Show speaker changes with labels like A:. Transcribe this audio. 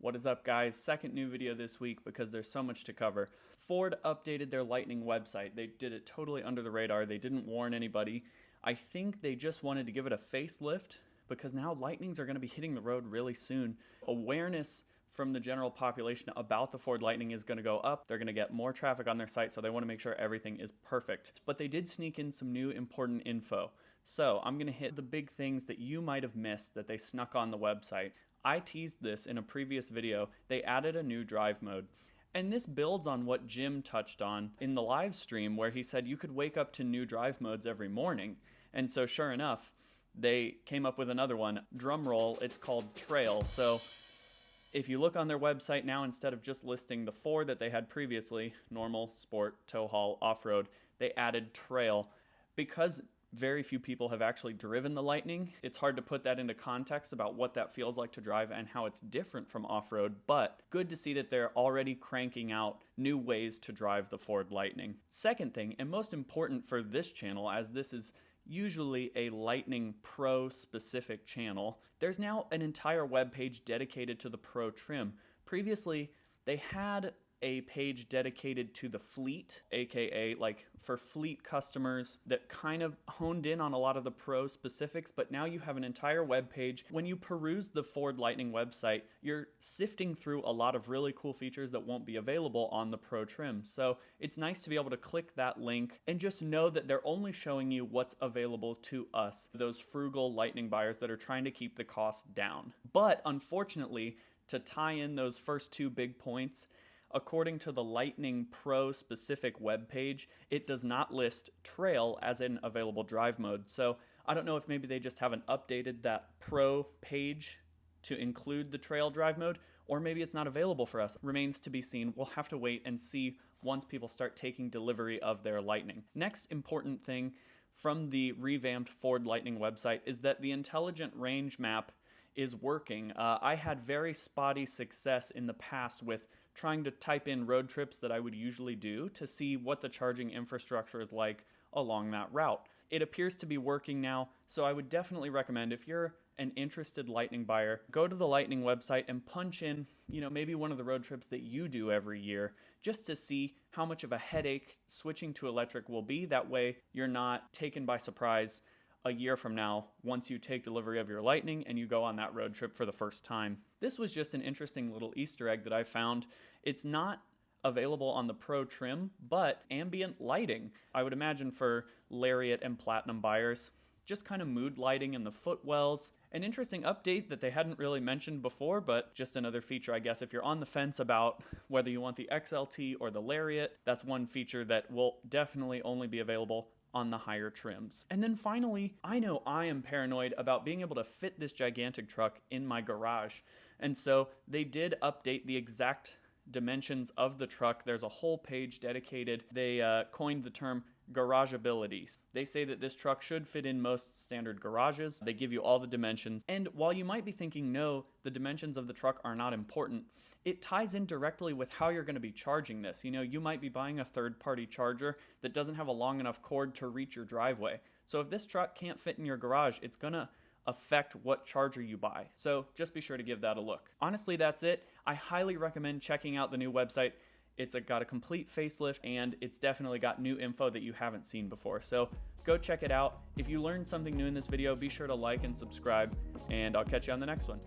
A: What is up, guys? Second new video this week because there's so much to cover. Ford updated their Lightning website. They did it totally under the radar. They didn't warn anybody. I think they just wanted to give it a facelift because now Lightnings are going to be hitting the road really soon. Awareness from the general population about the Ford Lightning is going to go up. They're going to get more traffic on their site, so they want to make sure everything is perfect. But they did sneak in some new important info. So I'm going to hit the big things that you might have missed that they snuck on the website. I teased this in a previous video. They added a new drive mode. And this builds on what Jim touched on in the live stream where he said you could wake up to new drive modes every morning. And so sure enough, they came up with another one. Drum roll, it's called Trail. So if you look on their website now, instead of just listing the four that they had previously, normal, sport, tow haul, off-road, they added Trail. Because very few people have actually driven the Lightning, it's hard to put that into context about what that feels like to drive and how it's different from off-road, but good to see that they're already cranking out new ways to drive the Ford Lightning. Second thing, and most important for this channel, as this is usually a Lightning Pro specific channel, there's now an entire web page dedicated to the Pro trim. Previously, they had a page dedicated to the fleet, aka like for fleet customers that kind of honed in on a lot of the Pro specifics, but now you have an entire web page. When you peruse the Ford Lightning website, you're sifting through a lot of really cool features that won't be available on the Pro trim. So it's nice to be able to click that link and just know that they're only showing you what's available to us, those frugal Lightning buyers that are trying to keep the cost down. But unfortunately, to tie in those first two big points, according to the Lightning Pro specific web page, it does not list Trail as an available drive mode. So I don't know if maybe they just haven't updated that Pro page to include the Trail drive mode, or maybe it's not available for us. Remains to be seen. We'll have to wait and see once people start taking delivery of their Lightning. Next important thing from the revamped Ford Lightning website is that the intelligent range map is working. I had very spotty success in the past with trying to type in road trips that I would usually do to see what the charging infrastructure is like along that route. It appears to be working now, so I would definitely recommend, if you're an interested Lightning buyer, go to the Lightning website and punch in, maybe one of the road trips that you do every year, just to see how much of a headache switching to electric will be. That way you're not taken by surprise a year from now once you take delivery of your Lightning and you go on that road trip for the first time. This was just an interesting little Easter egg that I found. It's not available on the Pro trim, but ambient lighting. I would imagine for Lariat and Platinum buyers, just kind of mood lighting in the footwells. An interesting update that they hadn't really mentioned before, but just another feature, I guess. If you're on the fence about whether you want the XLT or the Lariat, that's one feature that will definitely only be available on the higher trims. And then finally, I know I am paranoid about being able to fit this gigantic truck in my garage. And so they did update the exact dimensions of the truck. There's a whole page dedicated. They coined the term garageability. They say that this truck should fit in most standard garages. They give you all the dimensions. And while you might be thinking, no, the dimensions of the truck are not important, it ties in directly with how you're going to be charging this. You might be buying a third-party charger that doesn't have a long enough cord to reach your driveway. So if this truck can't fit in your garage, it's going to affect what charger you buy. So just be sure to give that a look. Honestly, that's it. I highly recommend checking out the new website. It's got a complete facelift, and it's definitely got new info that you haven't seen before. So go check it out. If you learned something new in this video, be sure to like and subscribe, and I'll catch you on the next one.